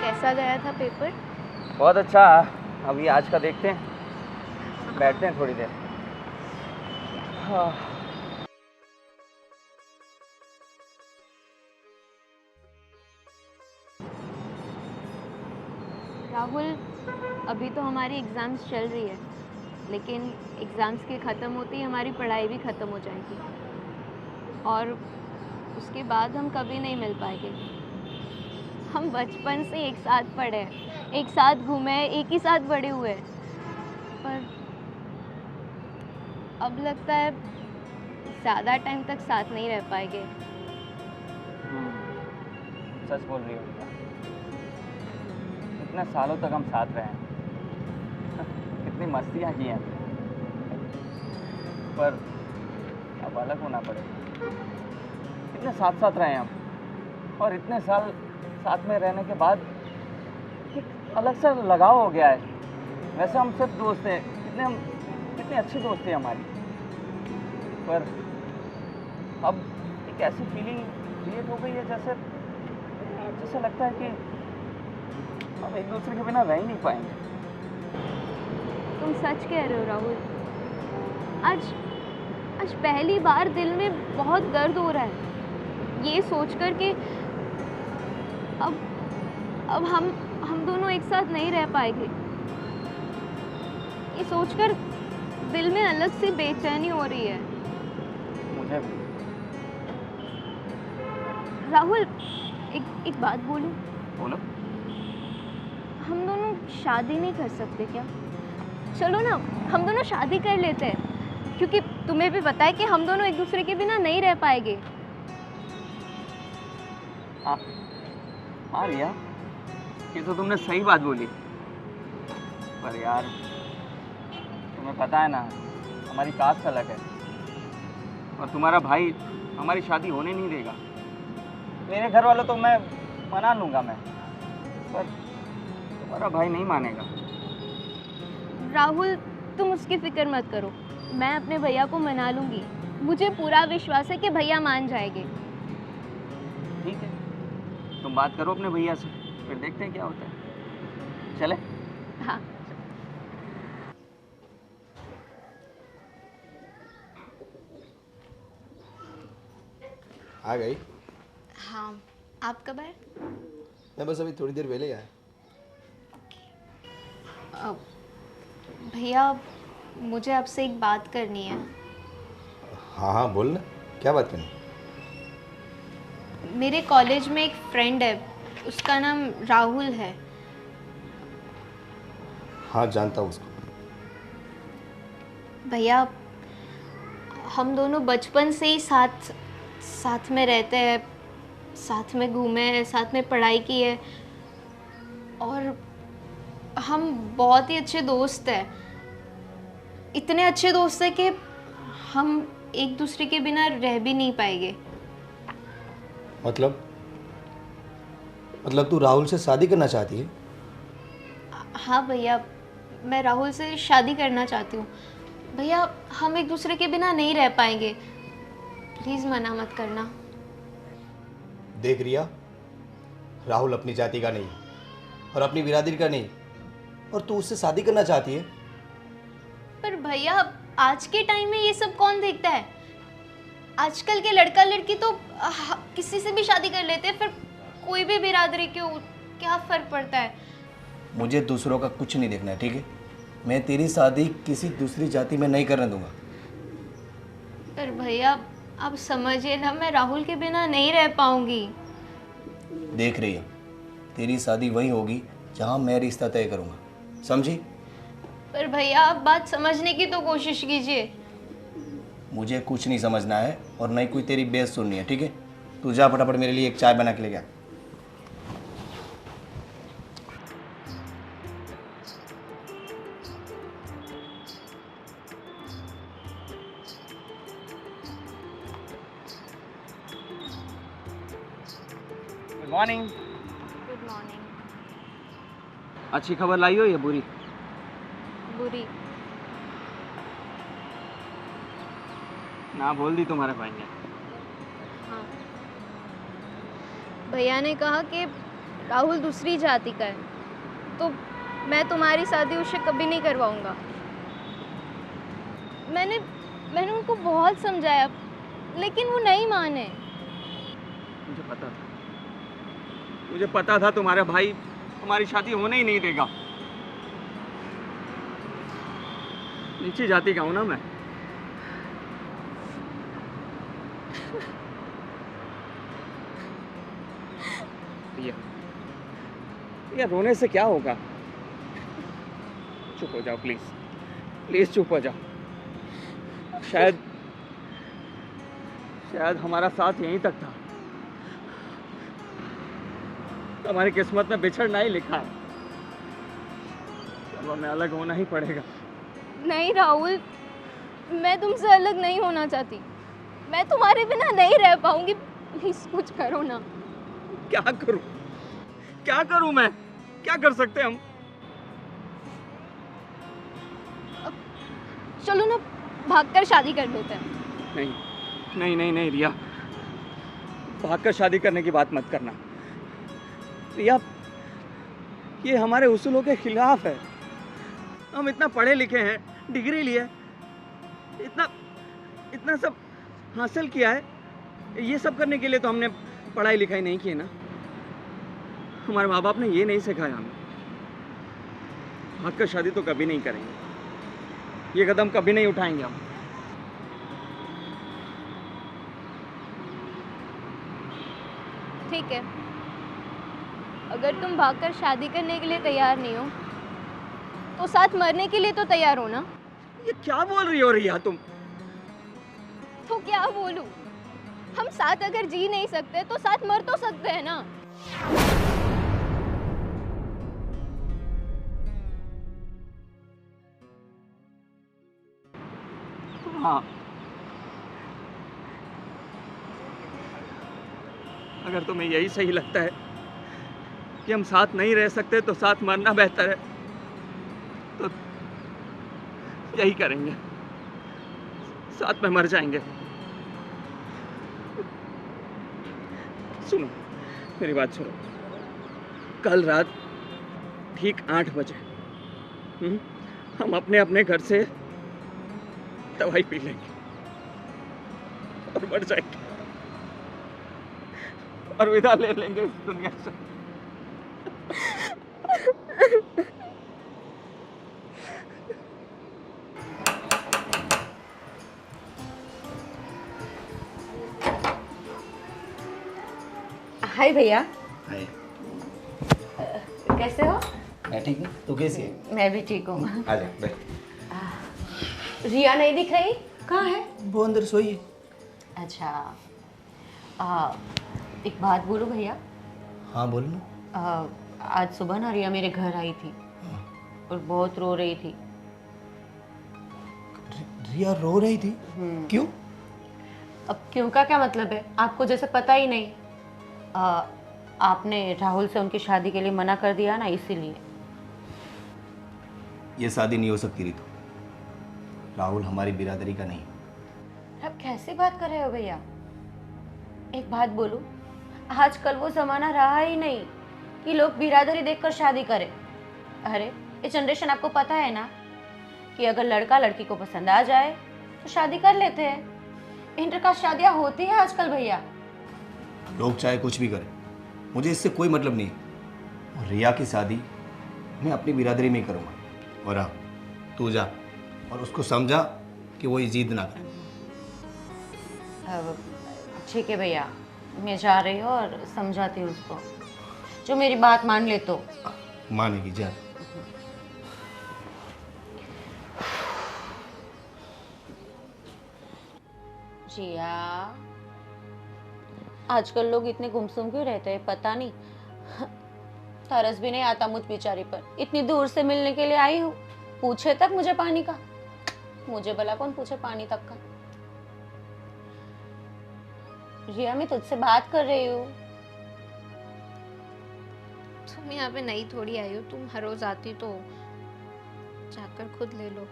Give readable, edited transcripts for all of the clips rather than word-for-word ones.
कैसा गया था पेपर? बहुत अच्छा। अभी आज का देखते हैं, बैठते हैं थोड़ी देर। हाँ। राहुल, अभी तो हमारी एग्ज़ाम्स चल रही है, लेकिन एग्ज़ाम्स के ख़त्म होते ही हमारी पढ़ाई भी ख़त्म हो जाएगी और उसके बाद हम कभी नहीं मिल पाएंगे। हम बचपन से एक साथ पढ़े हैं, एक साथ घूमे, एक ही साथ बड़े हुए, पर अब लगता है ज़्यादा टाइम तक साथ नहीं रह पाएंगे। सच बोल रही हो बेटा, इतने सालों तक हम साथ रहे हैं, कितनी मस्तियाँ की हैं, पर अब अलग होना पड़ेगा। इतने साथ साथ रहे हम, और इतने साल साथ में रहने के बाद एक अलग सा लगाव हो गया है। वैसे हम सिर्फ दोस्त हैं, कितनी अच्छी दोस्ती है हमारी, पर अब एक ऐसी फीलिंग क्रिएट हो गई है जैसे जैसे लगता है कि हम एक दूसरे के बिना रह ही नहीं पाएंगे। तुम सच कह रहे हो राहुल। आज आज पहली बार दिल में बहुत दर्द हो रहा है, ये सोचकर कि अब हम दोनों एक साथ नहीं रह पाएंगे। ये सोचकर दिल में अलग सी बेचैनी हो रही है। मुझे भी। राहुल, एक बात बोलूं? बोलो। हम दोनों शादी नहीं कर सकते क्या? चलो ना, हम दोनों शादी कर लेते हैं, क्योंकि तुम्हें भी पता है कि हम दोनों एक दूसरे के बिना नहीं रह पाएंगे। हाँ रिया, ये तो तुमने सही बात बोली, पर यार तुम्हें पता है ना, हमारी कास्ट अलग है और तुम्हारा भाई हमारी शादी होने नहीं देगा। मेरे घर वालों तो मैं मना लूँगा मैं, पर तुम्हारा भाई नहीं मानेगा। राहुल, तुम उसकी फिक्र मत करो, मैं अपने भैया को मना लूँगी। मुझे पूरा विश्वास है कि भैया मान जाएंगे। ठीक है, तुम बात करो अपने भैया से, फिर देखते हैं क्या होता है। चले? हाँ। आ गई? हाँ, आप कब आए? मैं बस अभी थोड़ी देर पहले ही आया। भैया, मुझे आपसे एक बात करनी है। हाँ हाँ बोल ना, क्या बात करनी? मेरे कॉलेज में एक फ्रेंड है, उसका नाम राहुल है। हाँ जानता हूँ उसको। भैया, हम दोनों बचपन से ही साथ में रहते हैं, साथ में घूमे हैं, साथ में पढ़ाई की है और हम बहुत ही अच्छे दोस्त हैं। इतने अच्छे दोस्त हैं कि हम एक दूसरे के बिना रह भी नहीं पाएंगे। मतलब तू राहुल से शादी करना चाहती है? हाँ भैया, मैं राहुल से शादी करना चाहती हूँ। भैया, हम एक दूसरे के बिना नहीं रह पाएंगे, प्लीज़ मना मत करना। देख रिया, राहुल अपनी जाति का नहीं और अपनी बिरादरी का नहीं, और तू उससे शादी करना चाहती है? पर भैया, आज के टाइम में ये सब कौन देखता है? आजकल के लड़का लड़की तो किसी से भी शादी कर लेते हैं, फिर कोई भी बिरादरी क्यों, क्या फ़र्क पड़ता है? मुझे दूसरों का कुछ नहीं देखना है, ठीक है? मैं तेरी शादी किसी दूसरी जाति में नहीं करने दूंगा। पर भैया, आप समझिए ना, मैं राहुल के बिना नहीं रह पाऊंगी। देख रही है, तेरी शादी वही होगी जहाँ मैं रिश्ता तय करूँगा, समझी? पर भैया, आप बात समझने की तो कोशिश कीजिए। मुझे कुछ नहीं समझना है और नहीं कोई तेरी बेइज्जती सुननी है, ठीक है? तू जा फटाफट मेरे लिए एक चाय बना के ले गया। Good morning. Good morning. अच्छी खबर लाई हो या बुरी? बुरी। ना बोल दी तुम्हारे भाई ने। हाँ, भैया ने कहा कि राहुल दूसरी जाति का है, तो मैं तुम्हारी शादी उससे कभी नहीं करवाऊंगा। मैंने मैंने उनको बहुत समझाया, लेकिन वो नहीं माने। मुझे पता था तुम्हारा भाई हमारी शादी होने ही नहीं देगा। नीची जाति का हूं ना मैं। ये रोने से क्या होगा? चुप हो जाओ प्लीज, प्लीज चुप हो जाओ। शायद हमारा साथ यहीं तक था। हमारी किस्मत में बिछड़ना ही लिखा है। अब हमें अलग होना ही पड़ेगा। नहीं राहुल, मैं तुमसे अलग नहीं होना चाहती। मैं तुम्हारे बिना नहीं रह पाऊंगी। प्लीज कुछ करो ना। क्या करूं? क्या करूं मैं? क्या कर सकते हम? चलो ना, भागकर शादी कर लेते हैं। नहीं नहीं नहीं नहीं रिया, भागकर शादी करने की बात मत करना। रिया, ये हमारे उसूलों के खिलाफ है। हम इतना पढ़े लिखे हैं, डिग्री ली है, इतना सब हासिल किया है। ये सब करने के लिए तो हमने पढ़ाई लिखाई नहीं की है ना। हमारे माँ बाप ने ये नहीं सिखाया हमें। भागकर शादी तो कभी नहीं करेंगे, ये कदम कभी नहीं उठाएंगे हम। ठीक है, अगर तुम भागकर शादी करने के लिए तैयार नहीं हो, तो साथ मरने के लिए तो तैयार हो ना? ये क्या बोल रही हो रिया तुम? तो क्या बोलूं? हम साथ अगर जी नहीं सकते तो साथ मर तो सकते हैं ना। हाँ, अगर तुम्हें यही सही लगता है कि हम साथ नहीं रह सकते तो साथ मरना बेहतर है, तो यही करेंगे, साथ में मर जाएंगे। सुनो, मेरी बात सुनो। कल रात ठीक 8 बजे हम अपने अपने घर से दवाई पी लेंगे और मर जाएंगे और विदा ले लेंगे इस दुनिया से। हाय भैया। हाय। कैसे हो? मैं ठीक हूँ, तू कैसी है? मैं भी ठीक हूँ। आ जा बैठ। रिया नहीं दिख रही, कहाँ है? वो अंदर सोई है। अच्छा, एक बात बोलूं भैया? हाँ बोल ना। आज सुबह ना रिया मेरे घर आई थी और बहुत रो रही थी। रिया रो रही थी? क्यों? अब क्यों का क्या मतलब है? आपको जैसे पता ही नहीं। आपने राहुल से उनकी शादी के लिए मना कर दिया ना, इसीलिए। ये शादी नहीं हो सकती रितु। राहुल हमारी बिरादरी का नहीं। आप कैसे बात कर रहे हो भैया? एक बात बोलूं, आजकल वो जमाना रहा ही नहीं कि लोग बिरादरी देखकर शादी करें। अरे ये जनरेशन आपको पता है ना कि अगर लड़का लड़की को पसंद आ जाए तो शादी कर लेते हैं। इंटरकास्ट शादियां होती है आजकल भैया। लोग चाहे कुछ भी करें, मुझे इससे कोई मतलब नहीं। और रिया की शादी मैं अपनी बिरादरी में ही करूँगा। और हाँ, तू जा और उसको समझा कि वो ये जिद ना करे। ठीक है भैया, मैं जा रही हूँ और समझाती हूँ उसको, जो मेरी बात मान ले तो। मानेगी, जा। जिया, आजकल लोग इतने गुमसुम क्यों रहते हैं पता नहीं। तरस भी नहीं आता मुझ बेचारी पर। इतनी दूर से मिलने के लिए आई हूँ, पूछे तक मुझे पानी का। मुझे भला कौन पूछे पानी तक का। रिया, मैं तुझसे बात कर रही हूँ। तुम यहाँ पे नई थोड़ी आई हो, तुम हर रोज आती तो जाकर खुद ले लो।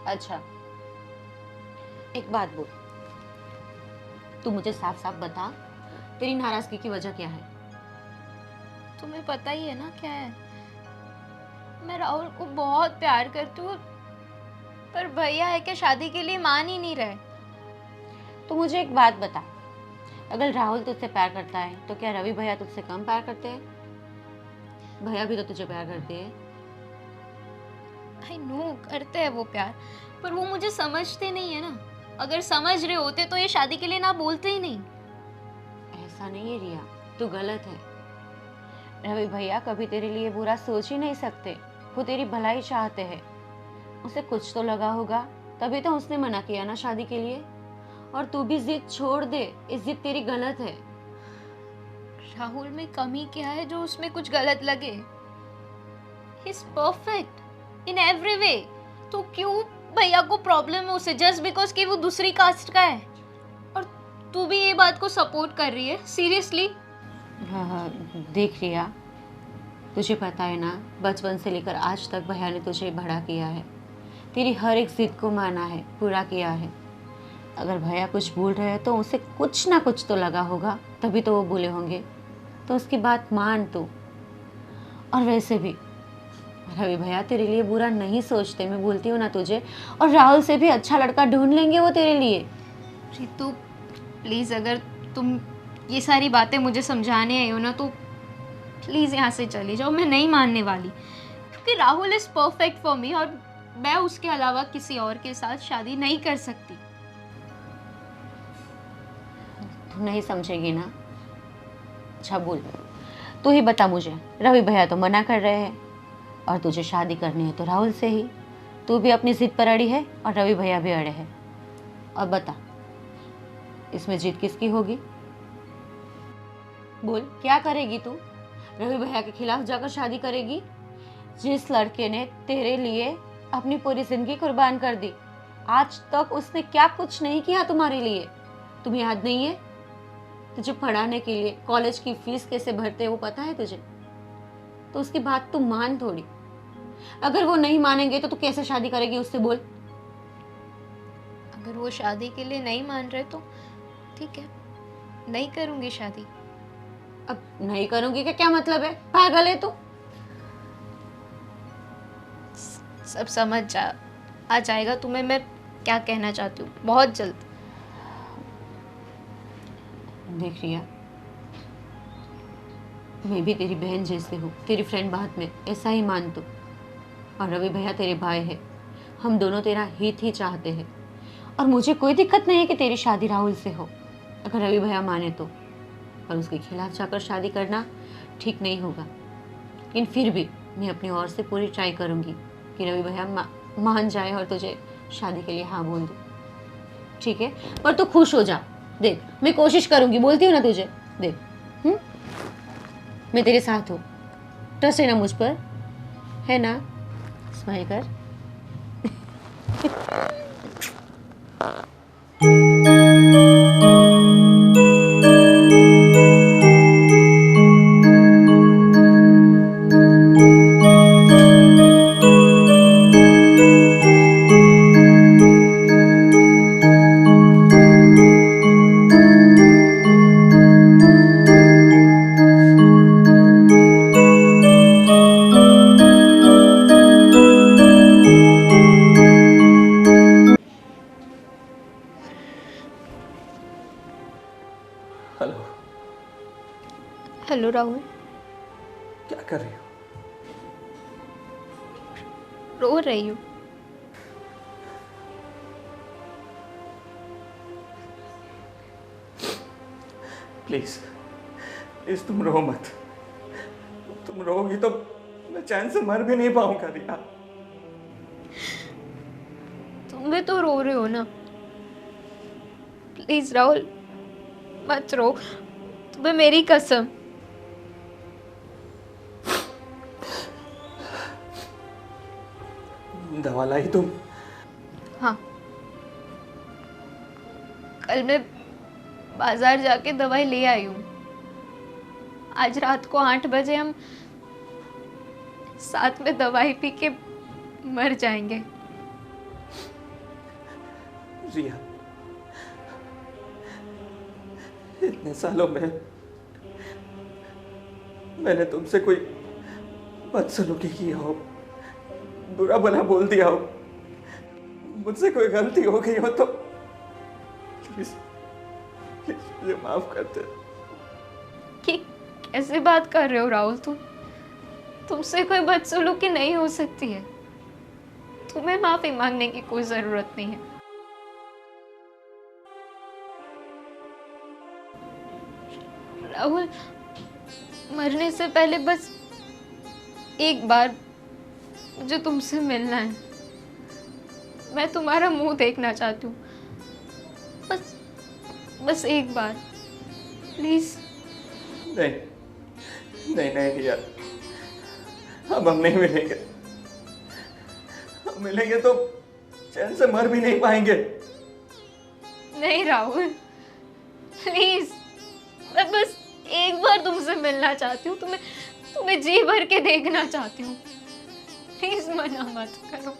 अच्छा, एक बात बोल, तू मुझे साफ साफ बता, तेरी नाराजगी की वजह क्या है? तुम्हें पता ही है ना क्या है, मैं राहुल को बहुत प्यार करती हूँ, पर भैया है कि शादी के लिए मान ही नहीं रहे। तो मुझे एक बात बता, अगर राहुल तुझसे प्यार करता है तो क्या रवि भैया तुझसे कम प्यार करते हैं? भैया भी तो तुझे प्यार करते हैं। आई नो करते हैं वो प्यार, पर वो मुझे समझते नहीं है ना। अगर समझ रहे होते तो ये शादी के लिए ना बोलते ही नहीं। ऐसा नहीं है रिया, तू गलत है। रवि भैया कभी तेरे लिए बुरा सोच ही नहीं सकते, वो तेरी भलाई चाहते हैं। उसे कुछ तो लगा होगा, तभी तो उसने मना किया ना शादी के लिए। और तू भी जिद छोड़ दे, इस जिद तेरी गलत है। राहुल में कमी क्या है जो उसमें कुछ गलत लगे? He is perfect in every way. तो क्यों भैया को प्रॉब्लम है उसे जस्ट बिकॉज कि वो दूसरी कास्ट का है? और तू भी ये बात को सपोर्ट कर रही है सीरियसली? हाँ, देख रिया, तुझे पता है ना, बचपन से लेकर आज तक भैया ने तुझे बड़ा किया है, तेरी हर एक जिद को माना है, पूरा किया है। अगर भैया कुछ बोल रहे हैं तो उसे कुछ ना कुछ तो लगा होगा, तभी तो वो बोले होंगे। तो उसकी बात मान तू। और वैसे भी रवि भैया तेरे लिए बुरा नहीं सोचते, मैं बोलती हूँ ना तुझे। और राहुल से भी अच्छा लड़का ढूंढ लेंगे वो तेरे लिए। रितु प्लीज़, अगर तुम ये सारी बातें मुझे समझाने आई हो ना तो प्लीज़ यहाँ से चली जाओ। मैं नहीं मानने वाली, क्योंकि Rahul is perfect for me और मैं उसके अलावा किसी और के साथ शादी नहीं कर सकती। तू नहीं समझेगी ना? अच्छा बोल, तू ही बता मुझे। रवि भैया तो मना कर रहे हैं और तुझे शादी करनी है तो राहुल से ही। तू भी अपनी जिद पर अड़ी है और रवि भैया भी अड़े हैं। अब बता, इसमें जिद किसकी होगी? बोल, क्या करेगी तू? रवि भैया के खिलाफ जाकर शादी करेगी, जिस लड़के ने तेरे लिए अपनी पूरी जिंदगी कुर्बान कर दी? आज तक उसने क्या कुछ नहीं किया तुम्हारे लिए, तुम्हें याद नहीं है? तुझे पढ़ाने के लिए कॉलेज की फीस कैसे भरते वो पता है तुझे? तो उसकी बात तू मान थोड़ी। अगर वो नहीं मानेंगे तो तू कैसे शादी करेगी उससे, बोल? अगर वो शादी के लिए नहीं मान रहे तो ठीक है, नहीं करूँगी शादी। अब नहीं करूंगी का क्या मतलब है? पागल है तू? सब समझ आ जाएगा तुम्हें मैं क्या कहना चाहती हूँ बहुत जल्द। देख रिया, मैं भी तेरी बहन जैसे हूँ, तेरी फ्रेंड बात में, ऐसा ही मान तू। और रवि भैया तेरे भाई है, हम दोनों तेरा हित ही चाहते हैं। और मुझे कोई दिक्कत नहीं है कि तेरी शादी राहुल से हो, अगर रवि भैया माने तो। पर उसके खिलाफ जाकर शादी करना ठीक नहीं होगा। लेकिन फिर भी मैं अपनी ओर से पूरी ट्राई करूँगी कि रवि भैया मान जाए और तुझे शादी के लिए हाँ बोल दे, ठीक है? पर तू खुश हो जा। देख, मैं कोशिश करूँगी, बोलती हूँ ना तुझे। देख, मैं तेरे साथ हूँ, ट्रस्ट है ना मुझ पर, है ना? स्माइल कर। हेलो। हेलो राहुल, क्या कर रही हो? रो रही हूँ। प्लीज प्लीज तुम रो मत। तुम रोगी तो मैं चैन से मर भी नहीं पाऊंगा रिया। तुम भी तो रो रहे हो ना। प्लीज राहुल मत रो, तुम्हें मेरी कसम। दवा लाई तुम? हाँ, कल मैं बाजार जाके दवाई ले आई हूँ। आज रात को 8 बजे हम साथ में दवाई पी के मर जाएंगे। रिया, इतने सालों में मैंने तुमसे कोई बदसलूकी की हो, बुरा भला बोल दिया हो, मुझसे कोई गलती हो गई हो तो प्लीज प्लीज मुझे माफ कर दे। कि कैसे बात कर रहे हो राहुल? तुमसे कोई बदसलूकी नहीं हो सकती है। तुम्हें माफी मांगने की कोई जरूरत नहीं है। राहुल, मरने से पहले बस एक बार मुझे तुमसे मिलना है। मैं तुम्हारा मुंह देखना चाहती हूँ, बस बस एक बार, प्लीज। नहीं नहीं नहीं रिया, अब हम नहीं मिलेंगे। हम मिलेंगे तो चैन से मर भी नहीं पाएंगे। नहीं राहुल, प्लीज, मैं बस एक बार तुमसे मिलना चाहती हूँ। तुम्हें जी भर के देखना चाहती हूँ। प्लीज मना मत करो।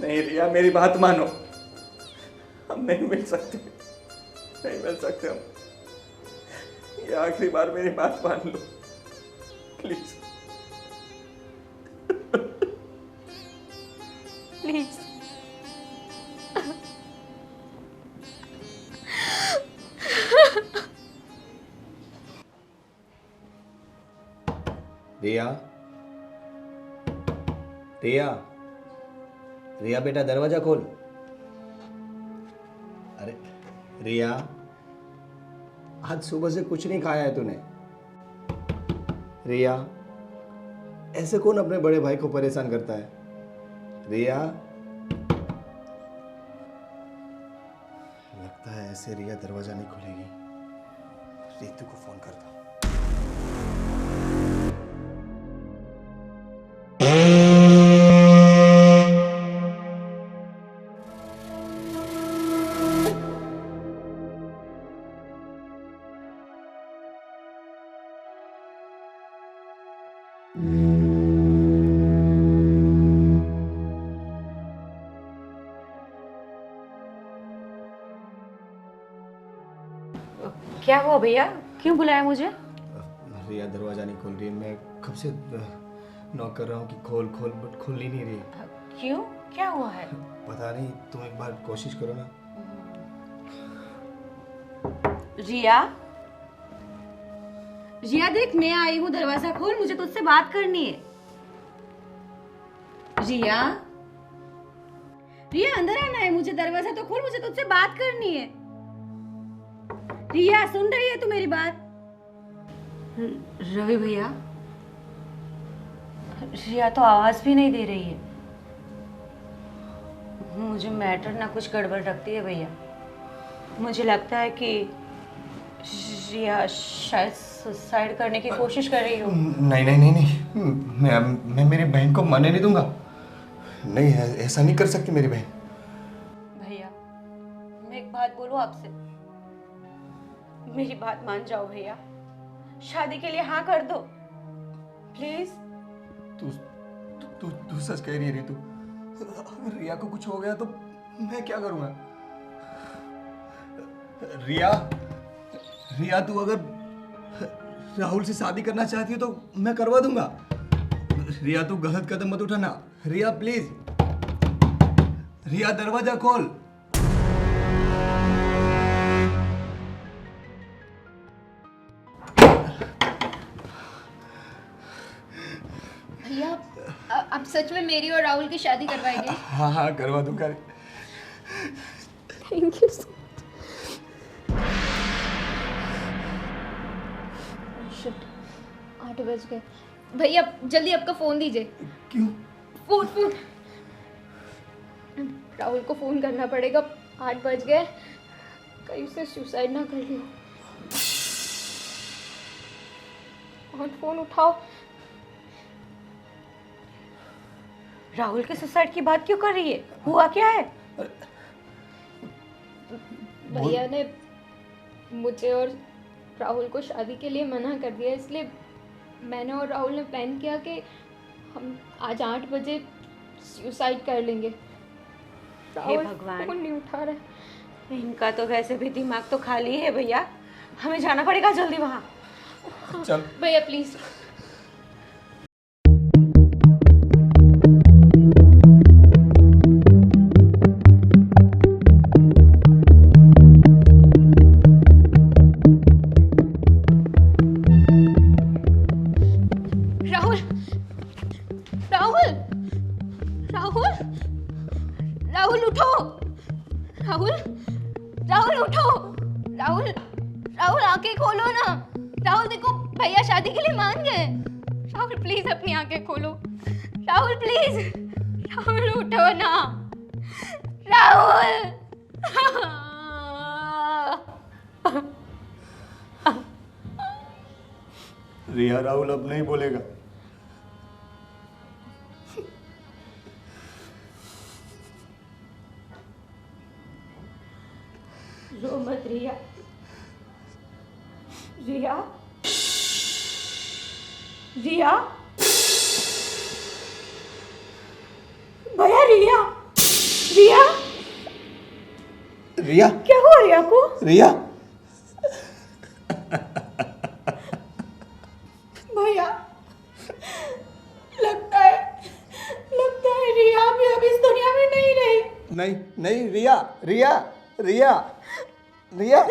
नहीं रिया, मेरी बात मानो, हम नहीं मिल सकते, नहीं मिल सकते हम। ये आखिरी बार मेरी बात मान लो प्लीज। प्लीज। रिया, रिया, रिया बेटा दरवाजा खोल। अरे रिया, आज सुबह से कुछ नहीं खाया है तूने। रिया, ऐसे कौन अपने बड़े भाई को परेशान करता है? रिया, लगता है ऐसे रिया दरवाजा नहीं खोलेगी। रितु को फोन करता। क्या हुआ भैया, क्यों बुलाया मुझे? रिया दरवाजा नहीं खोल रही है। मैं कब से नॉक कर रहा हूँ कि खोल खोल, बट खोल ही नहीं रही। क्यों, क्या हुआ है? पता नहीं, तुम एक बार कोशिश करो ना। रिया, रिया देख, मैं आई हूँ, दरवाजा खोल, मुझे तुझसे बात करनी है। रिया, रिया अंदर आना है, मुझे दरवाजा तो खोल, मुझे तुझसे बात करनी है। रिया सुन रही है तू मेरी बात? रवि भैया, रिया तो आवाज भी नहीं दे रही है। मुझे मैटर ना कुछ गड़बड़ लगती है भैया। मुझे लगता है कि रिया शायद सुसाइड करने की कोशिश कर रही हो। नहीं नहीं नहीं नहीं, मैं मेरी बहन को मरने नहीं दूंगा। नहीं, ऐसा नहीं कर सकती मेरी बहन। भैया, मैं एक बात बोलूं आपसे, मेरी बात मान जाओ भैया, शादी के लिए हाँ कर दो प्लीज। तू तू तू सच कह रही है रितु? अगर रिया को कुछ हो गया तो मैं क्या करूंगा? रिया, रिया तू अगर राहुल से शादी करना चाहती है तो मैं करवा दूंगा। रिया तू गलत कदम मत उठाना। रिया प्लीज, रिया दरवाजा खोल। भैया, आप सच में मेरी और राहुल की शादी करवाएंगे? हाँ हाँ करवा दूंगा। Thank you so much. 8 बज गए। भैया जल्दी आपका फोन दीजिए। क्यों? फोन राहुल को फोन करना पड़ेगा। 8 बज गए, कहीं से सुसाइड ना कर लियो। फोन उठाओ। राहुल के सुसाइड की बात क्यों कर रही है? हुआ क्या है? भैया ने मुझे और राहुल को शादी के लिए मना कर दिया, इसलिए मैंने और राहुल ने प्लान किया कि हम आज 8 बजे सुसाइड कर लेंगे। हे भगवान, फोन नहीं उठा रहा। इनका तो वैसे भी दिमाग तो खाली है भैया, हमें जाना पड़ेगा जल्दी वहाँ। चल भैया प्लीज आंखें खोलो ना। राहुल देखो भैया शादी के लिए मान गए। राहुल प्लीज अपनी आंखें खोलो। राहुल प्लीज, राहुल उठो ना। राहुल रिया, राहुल अब नहीं बोलेगा। रो मत रिया। रिया, रिया, भैया रिया, रिया, रिया, क्या हुआ रिया को? रिया, भैया, लगता है रिया भी अब इस दुनिया में नहीं रही। नहीं नहीं, रिया, रिया, रिया, रिया।